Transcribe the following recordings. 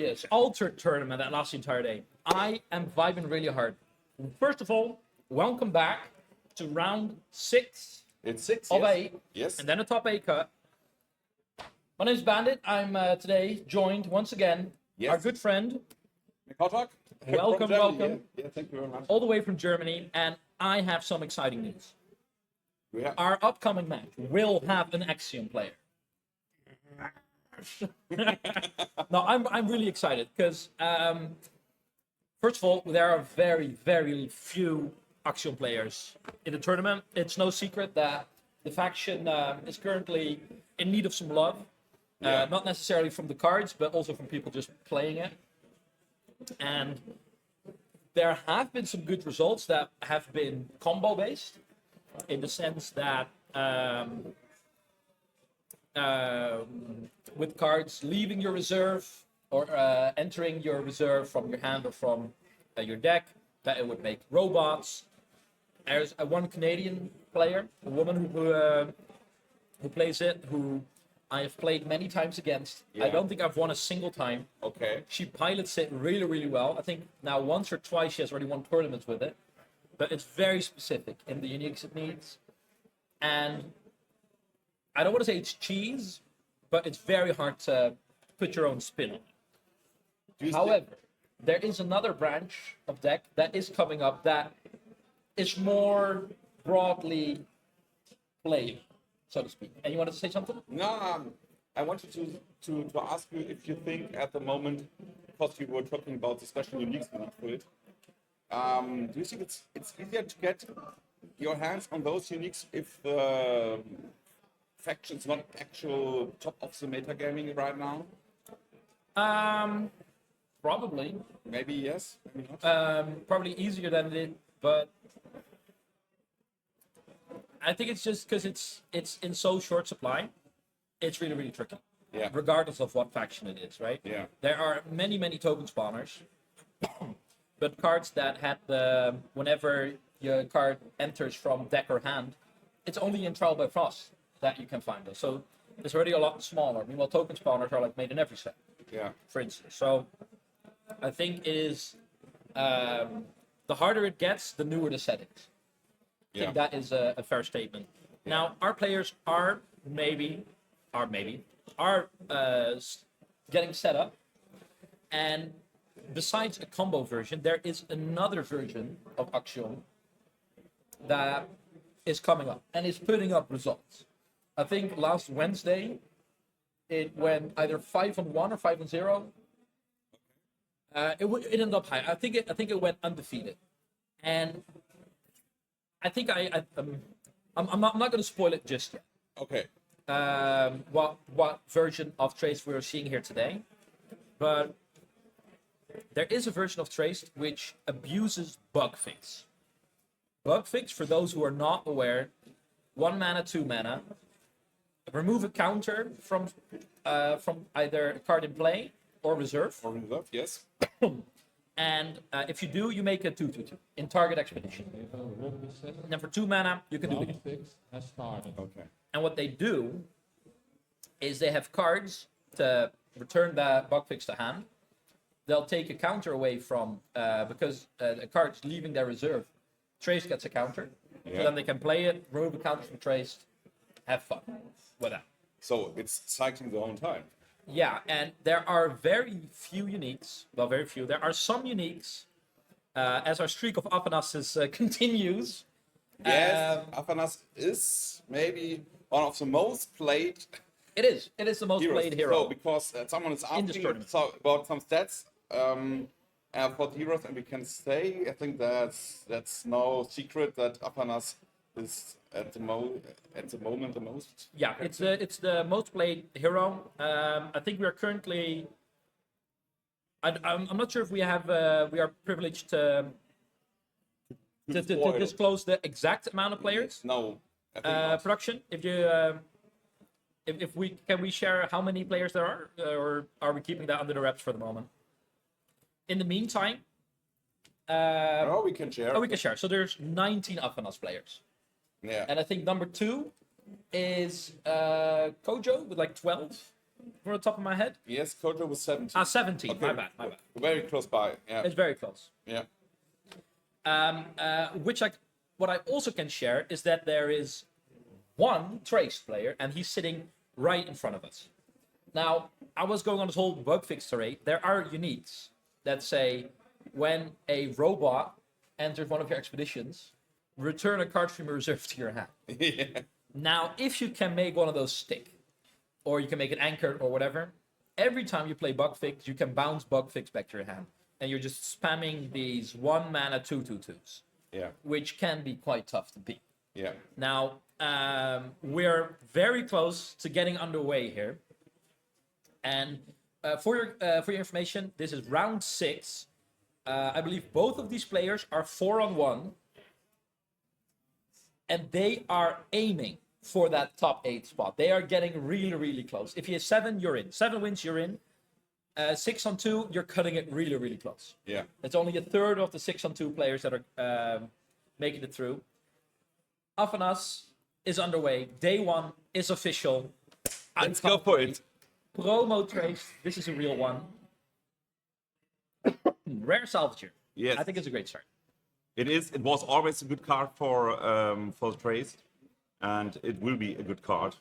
glorious altered tournament that lasts the entire day. I am vibing really hard. First of all, welcome back to round 6 It's 6 of yes. 8, Yes. and then a top 8 cut. My name is Bandit. I'm today joined once again Yes. our good friend, Kotak. Welcome, From Germany, welcome. Yeah, thank you very much. all the way from Germany, and I have some exciting news. We have, Our upcoming match will have an Axiom player. No, I'm really excited because first of all, there are very few Axiom players in the tournament. It's no secret that the faction is currently in need of some love, Yeah. not necessarily from the cards, but also from people just playing it. And there have been some good results that have been combo based, in the sense that with cards leaving your reserve or entering your reserve from your hand or from your deck, that it would make robots. There's one Canadian player, a woman who plays it, who I have played many times against. I Yeah. don't think I've won a single time. okay. She pilots it really well. I think now once or twice she has already won tournaments with it. But it's very specific in the uniques it needs. And I don't want to say it's cheese, but it's very hard to put your own spin on it. Do you However, there is another branch of deck that is coming up that is more broadly played, so to speak. And you wanted to say something? No, I wanted to ask you if you think at the moment, because you were talking about the special uniques you need for it, do you think it's easier to get your hands on those uniques if the faction's not actual top of the metagaming right now? Probably. Maybe yes, maybe not. Probably easier than it, but I think it's just because it's in so short supply. It's really tricky. Yeah. Regardless of what faction it is, right? Yeah. There are many token spawners, but cards that had the whenever your card enters from deck or hand, it's only in Trial by Frost that you can find those. So it's already a lot smaller. Meanwhile, token spawners are like made in every set, Yeah. for instance. So I think it is the harder it gets, the newer the settings. I think that is a fair statement. Now, our players are getting set up, and besides a combo version, there is another version of Axiom that is coming up and is putting up results. I think last Wednesday it went either 5-1 or 5-0. It ended up high. I think it went undefeated, and I think I'm not going to spoil it just yet. Okay. What version of Treyst we're seeing here today, but there is a version of Treyst which abuses bug fix. Bug fix, for those who are not aware, 1 mana, 2 mana, remove a counter from either a card in play or reserve. Or reserve, yes. And if you do, you make a 2/2 in target expedition. And then for 2 mana, you can do it again. Has started. Okay. And what they do is they have cards to return the bug fix to hand. They'll take a counter away from, because a card's leaving their reserve, Treyst gets a counter. So Yeah. then they can play it, remove a counter from Treyst, have fun with that. So it's cycling the whole time. Yeah, and there are very few uniques. Well, very few. There are some uniques, as our streak of Afanas continues. Yes, Afanas is maybe one of the most played It is. It is the most heroes. played hero. So because someone is In this asking tournament. about some stats for the heroes, and we can say, I think that's no secret that Afanas is at the moment the most. Yeah, it's the most played hero. I think we are currently. I'm not sure if we are privileged to spoil. disclose the exact amount of players. No, I think not. Production, if you if we can we share how many players there are, or are we keeping that under the wraps for the moment? In the meantime, Oh, we can share. we can share. So there's 19 Afanas players, Yeah. and I think number 2 is Kojo with like 12. from the top of my head. Yes, Koto was 17. 17. Okay. My bad. Very close by. Yeah. It's very close. Yeah. What I also can share is that there is one Treyst player, and he's sitting right in front of us. Now, I was going on this whole bug fix array. There are uniques that say when a robot enters one of your expeditions, return a card from your reserve to your hand. Yeah. Now, if you can make one of those stick, or you can make it anchored or whatever, every time you play bug fix, you can bounce bug fix back to your hand. And you're just spamming these 1 mana 2/2/2s, Yeah. which can be quite tough to beat. Yeah. Now, we're very close to getting underway here. And for your information, this is round 6. I believe both of these players are 4-on-1. And they are aiming for that top 8 spot. They are getting really, really close. If you have 7, you're in. 7 wins, you're in. 6-on-2, you're cutting it really, really close. Yeah. It's only a third of the 6-on-2 players that are making it through. Afanas is underway. Day 1 is official. Let's go for it. Promo Treyst. This is a real one. Rare Salvager. Yes. I think it's a great start. It is. It was always a good card for Treyst, and it will be a good card.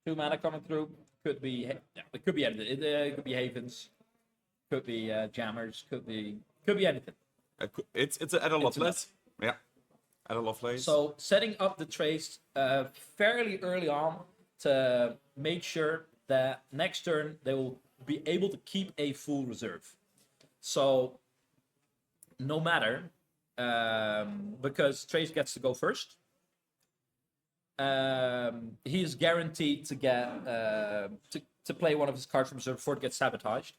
2 mana coming through. Could be. Yeah, it could be anything. It could be Havens. Could be Jammers. Could be anything. It's at a Loveless. Yeah. At a Loveless. So setting up the Treyst fairly early on to make sure that next turn they will be able to keep a full reserve. So no matter, because Treyst gets to go first, he is guaranteed to get to play one of his cards from reserve before it gets sabotaged,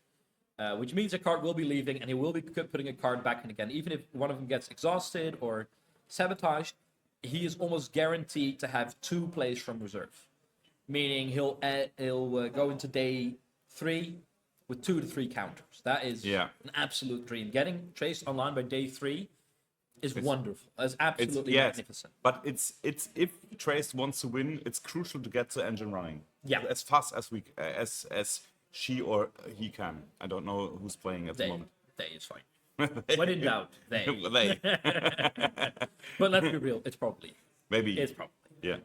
which means a card will be leaving and he will be putting a card back in again. Even if one of them gets exhausted or sabotaged, he is almost guaranteed to have 2 plays from reserve, meaning he'll go into day 3 with 2 to 3 counters. That is an absolute dream. Getting Treyst online by day 3 is wonderful. It's absolutely magnificent. But it's if Treyst wants to win, it's crucial to get the engine running. Yeah. As fast as we as she or he can. I don't know who's playing at the moment. They is fine. When in doubt, they. They. But let's be real, it's probably. Maybe. It's probably. Yeah.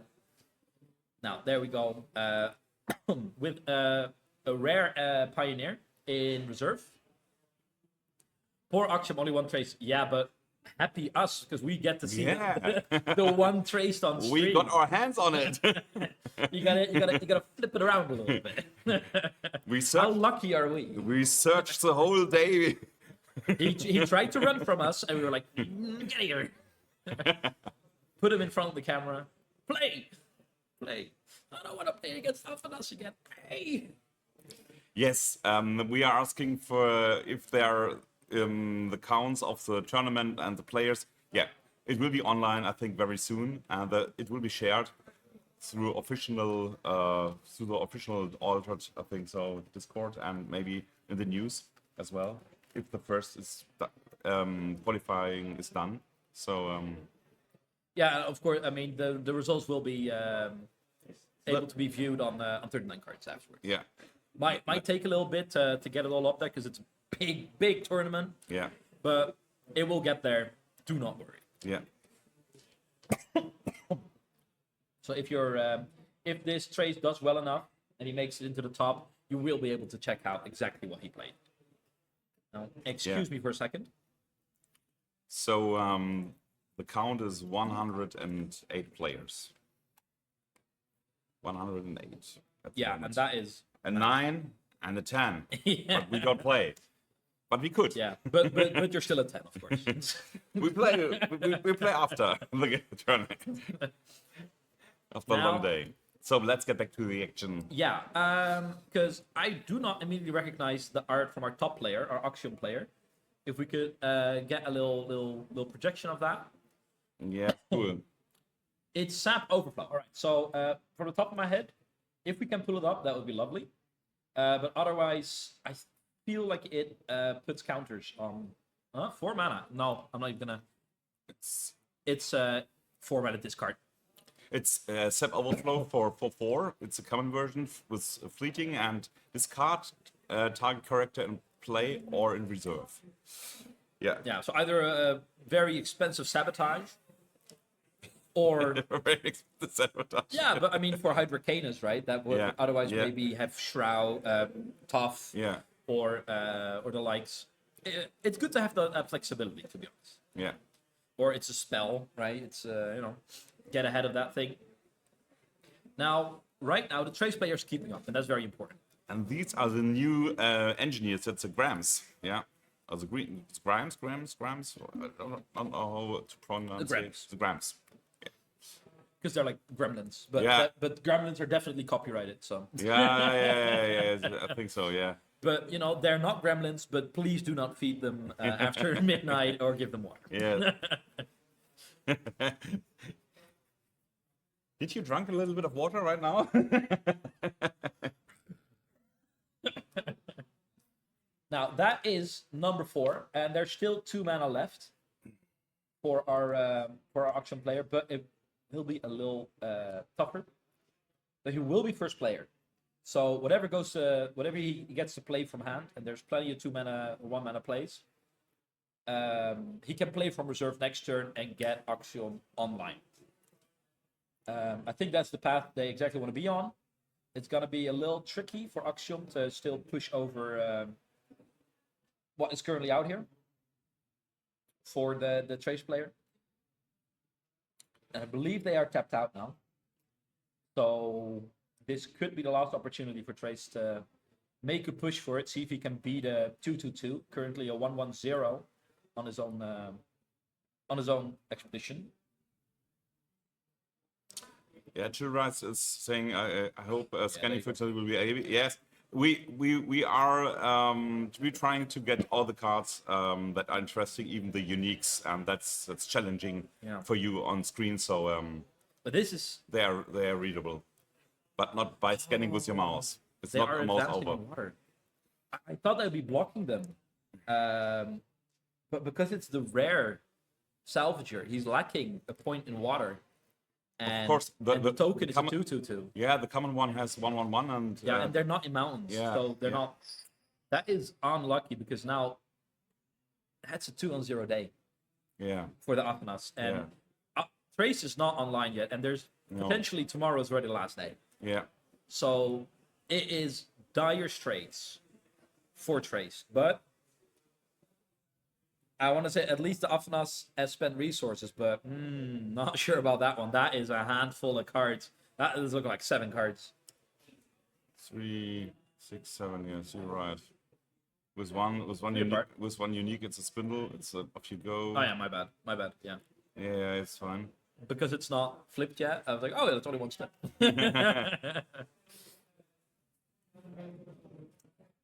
Now, there we go. With a rare Pioneer in reserve. Poor Axiom, only 1 Treyst. Yeah, but happy us, because we get to see the 1 Treyst on stream. We got our hands on it. you gotta flip it around a little bit. How lucky are we? We searched the whole day. He tried to run from us, and we were like, get here. Put him in front of the camera. Play. I don't want to play against Afanas again. Play. Yes, we are asking for if there are the counts of the tournament and the players. Yeah, it will be online, I think, very soon, and it will be shared through the official altered, I think so, Discord, and maybe in the news as well, if the first is qualifying is done. So yeah, of course. I mean, the results will be able to be viewed on 39 cards afterwards. Yeah, might take a little bit to get it all up there because it's a big tournament. Yeah, but it will get there. Do not worry. Yeah. So if this Treyst does well enough and he makes it into the top, you will be able to check out exactly what he played. Now, excuse me for a second. So the count is 108 players. 108. Yeah, and that is a 9 and a 10. Yeah. But we don't play. But we could. Yeah, but you're still a 10, of course. we play after the tournament. After a long day. So let's get back to the action. Yeah, because I do not immediately recognize the art from our top player, our Axiom player. If we could get a little projection of that. Yeah, cool. It's Sap Overflow. All right, so from the top of my head, if we can pull it up, that would be lovely. But otherwise, I feel like it puts counters on 4 mana. No, I'm not even gonna. It's 4 mana discard. It's Sep Overflow for 4/4. It's a common version with fleeting and discard target character in play or in reserve. Yeah. Yeah, so either a very expensive sabotage, or Very expensive sabotage. yeah, but I mean for Hydrocanus, right? That would Yeah, otherwise yeah. maybe have Shroud, Tough, Yeah. or the likes. It's good to have that flexibility, to be honest. Yeah. Or it's a spell, right? It's get ahead of that thing. Now, right now, the Trace player is keeping up, and that's very important. And these are the new engineers. It's the Grams. Yeah. Or the green Grams. I don't know how to pronounce Grams. it. The Grams. Because they're like gremlins, but Yeah. but gremlins are definitely copyrighted. So Yeah. I think so. Yeah. but they're not gremlins. But please do not feed them after midnight or give them water. Yeah. Did you drink a little bit of water right now? Now that is number 4, and there's still 2 mana left for our auction player, but it will be a little tougher. But he will be first player, so whatever he gets to play from hand, and there's plenty of 2 mana or 1 mana plays. He can play from reserve next turn and get Axiom online. I think that's the path they exactly want to be on. It's gonna be a little tricky for Axiom to still push over what is currently out here for the Trace player. And I believe they are tapped out now. So this could be the last opportunity for Trace to make a push for it, see if he can beat a 2/2/2, currently a 1/1/0 on his own expedition. Yeah, Chill Rights is saying, I hope scanning functionality will be able. Yes, we are trying to get all the cards that are interesting, even the uniques, and that's challenging for you on screen. So but this is they are readable, but not by scanning with your mouse. It's they not are a mouse advancing over. on water. I thought they'd be blocking them, but because it's the rare salvager, he's lacking a point in water. And, Of course, the token is a 2/2/2. Yeah, the common one has 1/1/1, and And they're not in mountains, so they're not. That is unlucky because now that's a 2-on-0 day for the Afanas, and Trace is not online yet, and there's potentially tomorrow's already the last day. Yeah. So it is dire straits for Trace, but I want to say at least the Afanas has spent resources, but not sure about that one. That is a handful of cards. That does look like 7 cards. 3, 6, 7. Yes, you're right. With one unique, it's a spindle. It's off you go. Oh yeah, my bad. Yeah. Yeah, it's fine. Because it's not flipped yet, I was like, oh yeah, that's only 1 step.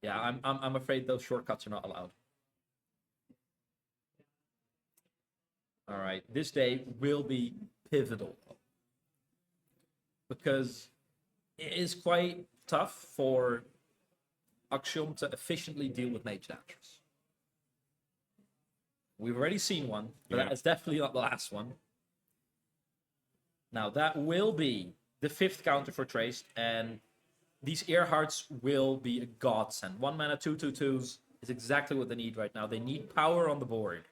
Yeah, I'm afraid those shortcuts are not allowed. All right, this day will be pivotal because it is quite tough for Axiom to efficiently deal with Mage Dashers. We've already seen one, but that is definitely not the last one. Now, that will be the 5th counter for Trace, and these Earharts will be a godsend. 1 mana 2/2/2s is exactly what they need right now. They need power on the board.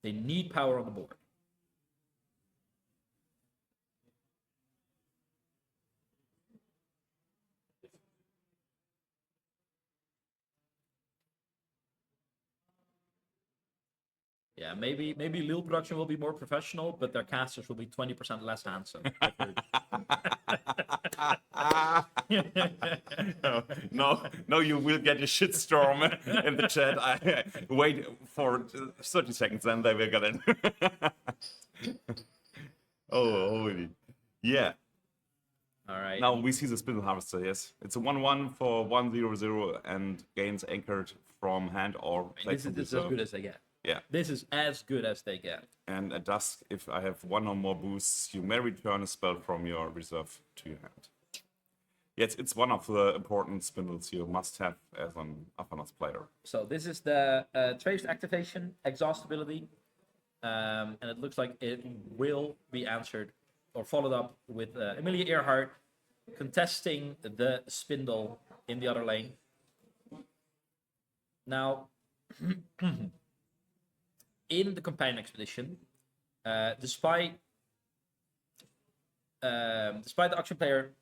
They need power on the board. Yeah, maybe Lille production will be more professional, but their casters will be 20% less handsome. No, you will get a shitstorm in the chat. I wait for 30 seconds, then they will get it. Oh, holy. Yeah. All right. Now we see the Spindle Harvester, yes. It's a 1/1 for 1/0/0 and gains anchored from hand or play This from is as reserve. good as they get. Yeah. This is as good as they get. And at dusk, if I have 1 or more boosts, you may return a spell from your reserve to your hand. Yes, it's one of the important spindles you must have as an Afanas player. So this is the Trace activation, exhaustibility, and it looks like it will be answered or followed up with Amelia Earhart contesting the spindle in the other lane. Now, in the companion expedition, despite the auction player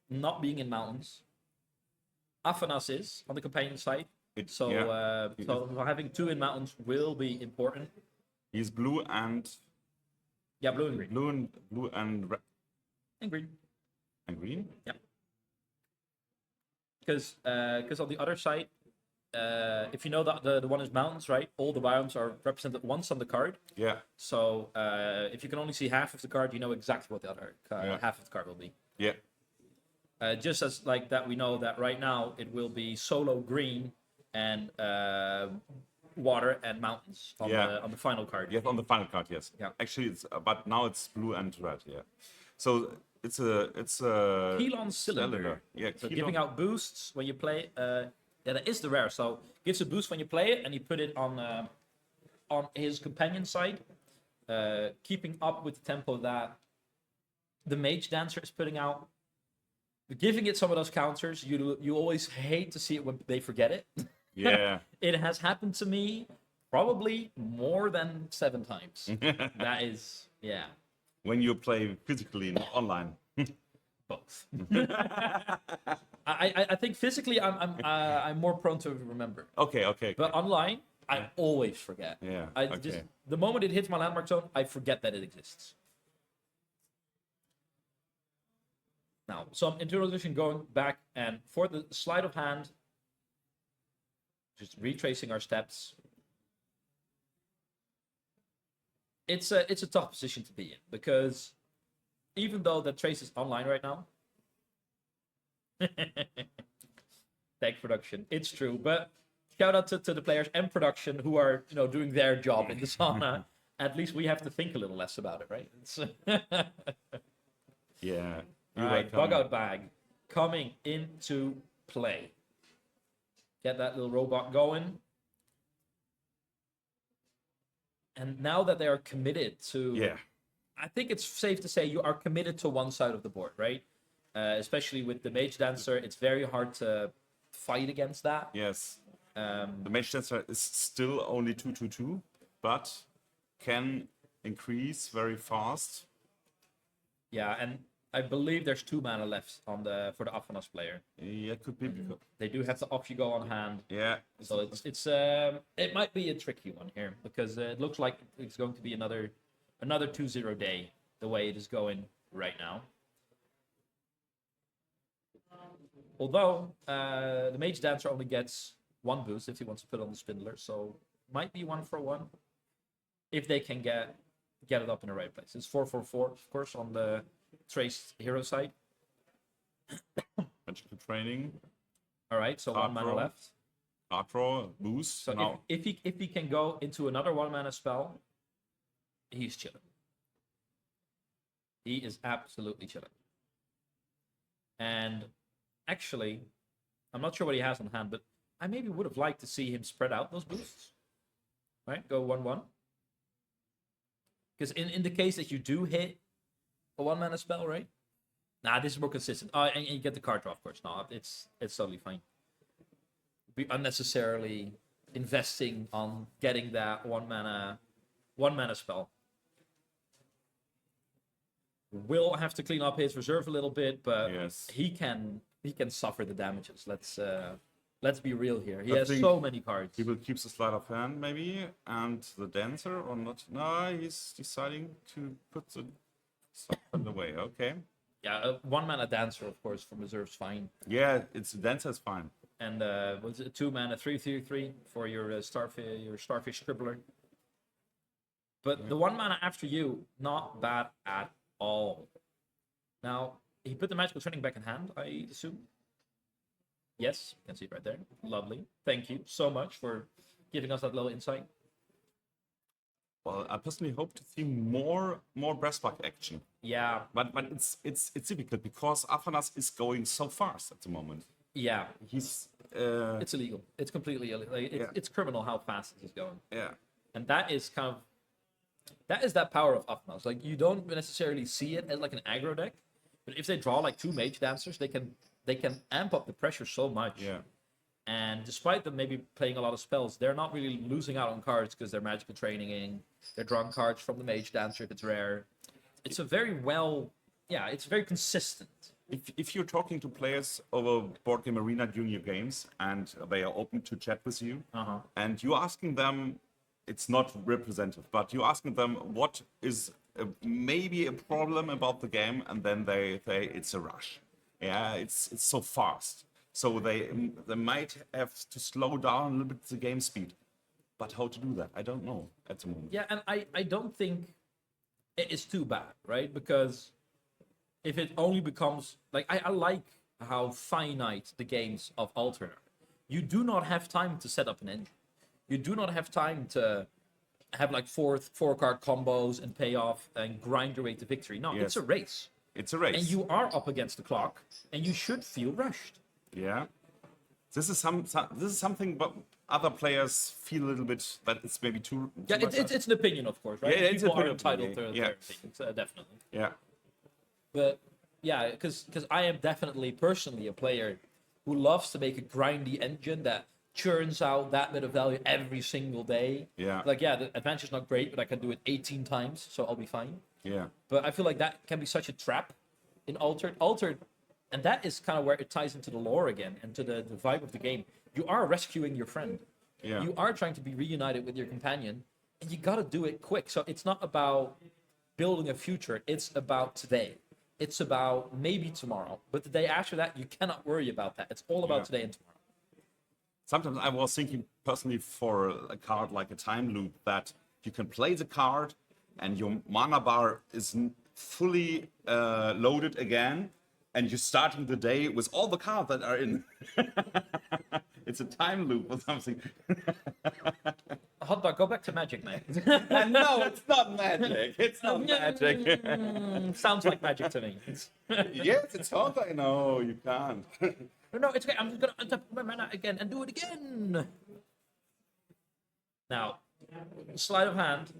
not being in mountains, Afanas is on the companion side. So having 2 in mountains will be important. He's blue and blue and green. Blue and red. And green. And green? Yeah. Because on the other side, if you know that the one is mountains, right? All the biomes are represented once on the card. Yeah. So if you can only see half of the card, you know exactly what the other half of the card will be. Yeah. Just as like that, we know that right now it will be solo green and water and mountains on the final card. Yes, on the final card, yes. Yeah. Actually, it's but now it's blue and red. Yeah. So it's a Kelon cylinder. Yeah. So giving out boosts when you play. That is the rare. So gives a boost when you play it, and you put it on his companion side, keeping up with the tempo that the Mage Dancer is putting out. Giving it some of those counters, you always hate to see it when they forget it. Yeah. It has happened to me probably more than 7 times. That is, yeah. When you play physically, not online. Both. I think physically I'm more prone to remember. Okay. But online, I always forget. Yeah. Just the moment it hits my landmark zone, I forget that it exists. Now, some introduction going back, and for the sleight of hand, just retracing our steps. It's a tough position to be in, because even though the Treyst is online right now, tech production, it's true, but shout out to the players and production who are doing their job in the sauna. At least we have to think a little less about it, right? Yeah. All right, bug out bag coming into play. Get that little robot going. And now that they are committed to... Yeah. I think it's safe to say you are committed to one side of the board, right? Especially with the Mage Dancer, it's very hard to fight against that. Yes. The Mage Dancer is still only 2/2/2, but can increase very fast. Yeah, and I believe there's 2 mana left for the Afanas player. Yeah, could be. Because... They do have the off you go on hand. Yeah. So it might be a tricky one here, because it looks like it's going to be another 2-0 day the way it is going right now. Although the Mage Dancer only gets 1 boost if he wants to put on the Spindler, so might be 1 for 1 if they can get it up in the right place. It's 4/4/4, of course, on the Treyst hero side. Magical training. All right, so 1 mana left. Card draw, boost. So now. if he can go into another 1 mana spell, he's chilling. He is absolutely chilling. And actually, I'm not sure what he has on hand, but I maybe would have liked to see him spread out those boosts. Right, go 1/1. Because in the case that you do hit a 1 mana spell, right? Nah, this is more consistent. Oh, and you get the card draw, of course. No, it's totally fine. Be unnecessarily investing on getting that 1 mana spell. Will have to clean up his reserve a little bit, but yes. he can suffer the damages. Let's be real here. He has so many cards. He will keep the sleight of hand maybe, and the dancer or not. No, he's deciding to put the stuff away. Okay. Yeah, 1 mana dancer, of course, from reserve's fine. Yeah, it's dancer is fine. And what's it? 2 mana 3/3/3 for your starfish scribbler. But the 1 mana after you, not bad at all. Now he put the magical training back in hand, I assume. Yes, you can see it right there. Lovely. Thank you so much for giving us that little insight. Well, I personally hope to see more breastback action. Yeah, but it's difficult because Afanas is going so fast at the moment. Yeah, he's it's illegal. It's completely illegal. It's criminal how fast he's going. Yeah, and that is kind of That is that power of Afanas. Like, you don't necessarily see it as like an aggro deck, but if they draw like 2 Mage Dancers, they can amp up the pressure so much. Yeah. And despite them maybe playing a lot of spells, they're not really losing out on cards because they're magical training. They're drawing cards from the Mage Dancer if it's rare. It's a very it's very consistent. If you're talking to players over Board Game Arena during your games and they are open to chat with you, and you're asking them, it's not representative, but you're asking them what is maybe a problem about the game, and then they say it's a rush. Yeah, it's so fast. So they might have to slow down a little bit the game speed. But how to do that? I don't know at the moment. Yeah, and I don't think it is too bad, right? Because if it only becomes like I like how finite the games of Alter are. You do not have time to set up an engine. You do not have time to have like four card combos and pay off and grind your way to victory. No, Yes. it's a race. It's a race. And you are up against the clock, and you should feel rushed. Yeah. This is something, but other players feel a little bit that it's maybe too. Yeah, much. it's an opinion, of course, right? Yeah, it's People an are opinion, entitled to yeah. their opinions, definitely. Yeah. But yeah, because I am definitely personally a player who loves to make a grindy engine that churns out that bit of value every single day. Yeah. Like, yeah, the advantage is not great, but I can do it 18 times, so I'll be fine. Yeah. But I feel like that can be such a trap in Altered, and that is kind of where it ties into the lore again and to the vibe of the game. You are rescuing your friend. Yeah. You are trying to be reunited with your companion, and you gotta do it quick. So it's not about building a future, it's about today. It's about maybe tomorrow. But the day after that, you cannot worry about that. It's all about today and tomorrow. Sometimes I was thinking personally for a card like a time loop that you can play the card and your mana bar is fully loaded again, and you're starting the day with all the cards that are in. It's a time loop or something. Hot dog, go back to Magic, man. No, it's not magic. It's not magic. Sounds like magic to me. Yes, it's hard. I know you can't. No, it's okay. I'm just gonna untap my mana again and do it again. Now, sleight of hand.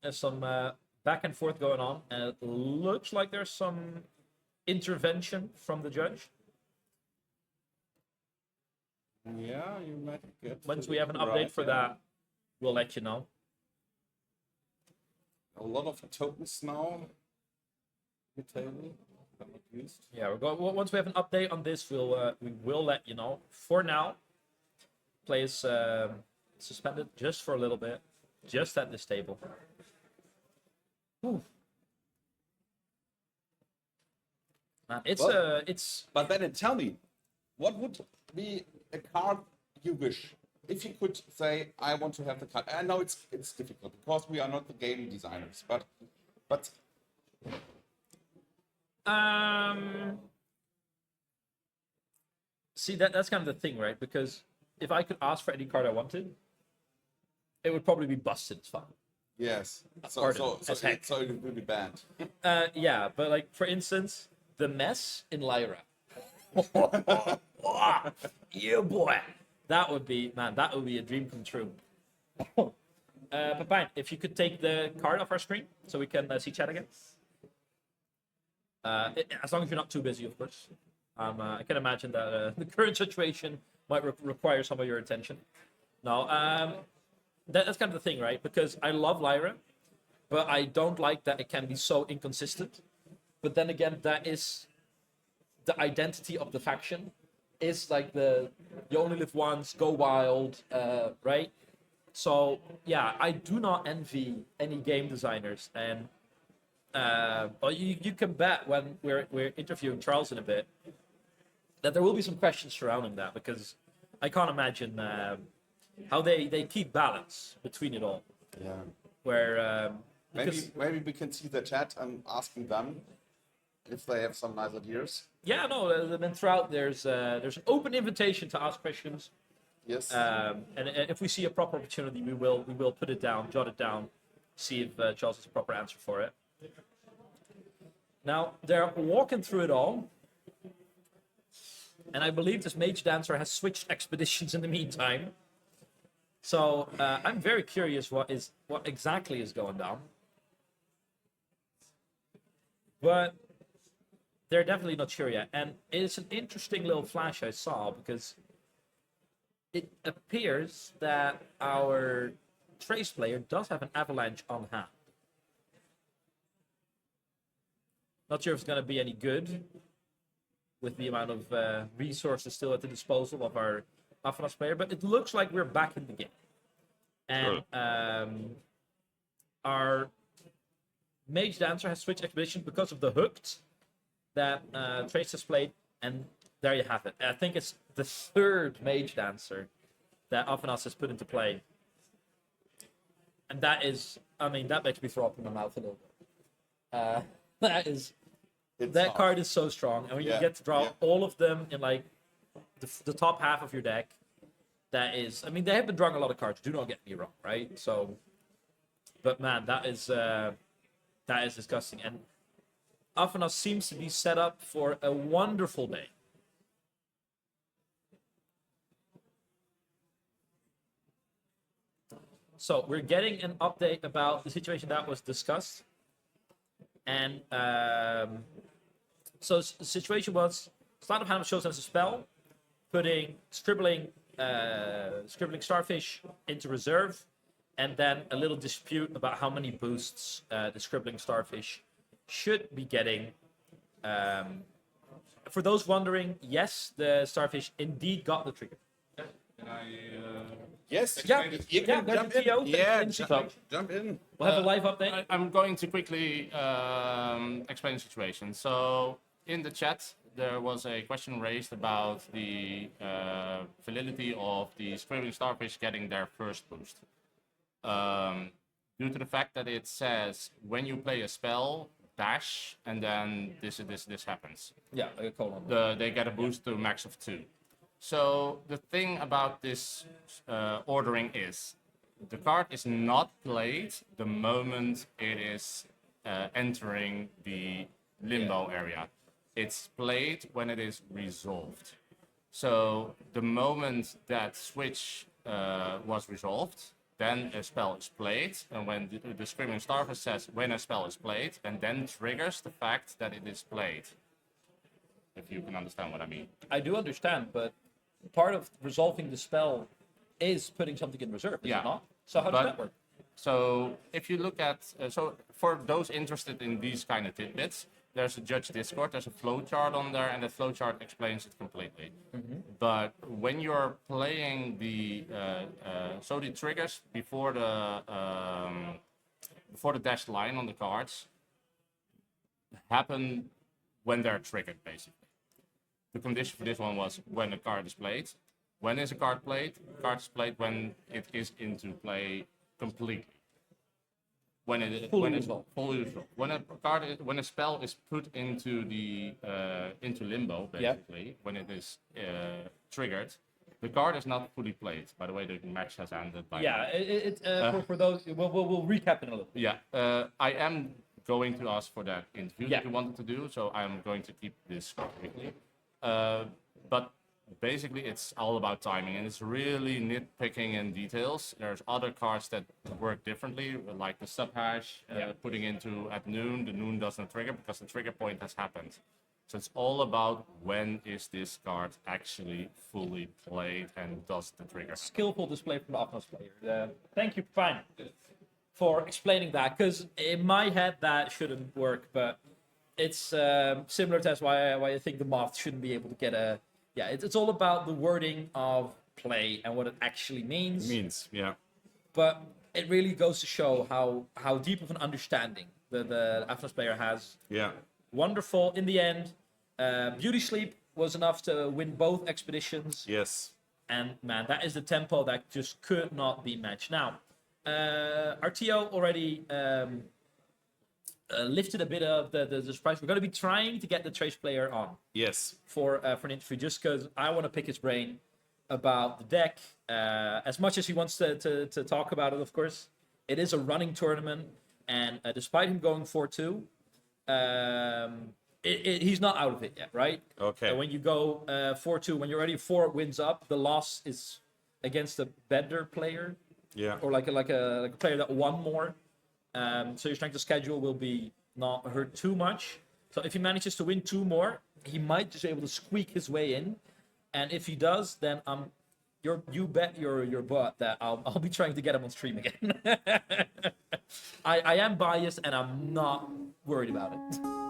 There's some back and forth going on, and it looks like there's some intervention from the judge. Yeah, you might get. Once we have an update for that, we'll let you know. A lot of tokens now. The table. Not used. Yeah, once we have an update on this, we will let you know. For now, play is suspended just for a little bit, just at this table. Whew. Man, it's. But then tell me, what would be a card you wish? If you could say, I want to have the card. I know it's difficult because we are not the game designers, but See, that's kind of the thing, right? Because if I could ask for any card I wanted, it would probably be busted as fuck. yes, so heck. so it will be banned. Yeah, but like for instance, the mess in Lyra. Yeah, boy, that would be a dream come true. But fine, if you could take the card off our screen so we can see chat again. As long as you're not too busy, of course. I can imagine that the current situation might require some of your attention. No, that's kind of the thing, right? Because I love Lyra, but I don't like that it can be so inconsistent. But then again, that is the identity of the faction. Is like you only live once, go wild, right? So yeah, I do not envy any game designers, and but you can bet when we're interviewing Charles in a bit that there will be some questions surrounding that, because I can't imagine how they keep balance between it all. Yeah. Where Maybe we can see the chat and asking them if they have some nice ideas. yeah, no, then throughout there's an open invitation to ask questions. Yes. And if we see a proper opportunity, we will put it down, jot it down, see if Charles has a proper answer for it. Now they're walking through it all, and I believe this Mage Dancer has switched expeditions in the meantime. So I'm very curious what exactly is going down. But they're definitely not sure yet. And it's an interesting little flash I saw because it appears that our Trace player does have an avalanche on hand. Not sure if it's going to be any good with the amount of resources still at the disposal of our Afanas player, but it looks like we're back in the game. And our Mage Dancer has switched expedition because of the hooked that Treyst has played, and there you have it. I think it's the third Mage Dancer that Afanas has put into play. And that is, I mean, that makes me throw up in my mouth a little bit. That card is so strong, and when you get to draw all of them in like the top half of your deck, that is, I mean, they have been drawing a lot of cards. Do not get me wrong, right? So, but man, that is disgusting. And Afanas seems to be set up for a wonderful day. So we're getting an update about the situation that was discussed. And so the situation was, Slide of Hand shows as a spell, putting Scribbling Starfish into reserve, and then a little dispute about how many boosts the Scribbling Starfish should be getting. For those wondering, yes, the Starfish indeed got the trigger. Can I? Yes, Yeah, you can there's jump a TO. in. Yeah, So jump in. we'll have a live update. I'm going to quickly explain the situation. So in the chat, there was a question raised about the validity of the Scribbling Starfish getting their first boost. Due to the fact that it says when you play a spell, dash, and then this happens. Yeah, I call on. They get a boost to a max of 2. So the thing about this ordering is the card is not played the moment it is entering the limbo area. It's played when it is resolved. So the moment that switch was resolved, then a spell is played, and when the Screaming Starfish says when a spell is played, and then triggers the fact that it is played. If you can understand what I mean. I do understand, but part of resolving the spell is putting something in reserve, is it not? So how does that work? So if you look at, so for those interested in these kind of tidbits, there's a Judge Discord, there's a flowchart on there, and the flowchart explains it completely. But when you're playing the, so the triggers before the dashed line on the cards happen when they're triggered, basically. The condition for this one was when a card is played. When is a card played? A card is played when it is into play completely. When it's fully resolved. When a spell is put into the into limbo, basically, when it is triggered, the card is not fully played. By the way, the match has ended. For those, we'll recap in a little bit. Yeah, I am going to ask for that interview that you wanted to do, so I'm going to keep this quickly. But basically, it's all about timing, and it's really nitpicking in details. There's other cards that work differently, like the subhash, putting into at noon. The noon doesn't trigger because the trigger point has happened. So it's all about when is this card actually fully played and does the trigger. Skillful display from the Afanas player. Thank you, Fine, for explaining that, because in my head that shouldn't work, but it's similar to that's why I think the moth shouldn't be able to get a. Yeah, it's all about the wording of play and what it actually means. But it really goes to show how deep of an understanding the Afanas player has. Yeah. Wonderful. In the end, Beauty Sleep was enough to win both expeditions. Yes. And man, that is the tempo that just could not be matched. Now, RTO already lifted a bit of the surprise. We're going to be trying to get the Trace player on. Yes. For an interview, just because I want to pick his brain about the deck. As much as he wants to talk about it, of course. It is a running tournament, and despite him going 4-2, he's not out of it yet, right? Okay. When you go 4-2, when you're already 4 wins up, the loss is against a better player, Yeah. or like a player that won more. So your strength of schedule will be not hurt too much. So if he manages to win 2 more, he might just be able to squeak his way in. And if he does, then you bet your butt that I'll be trying to get him on stream again. I am biased and I'm not worried about it.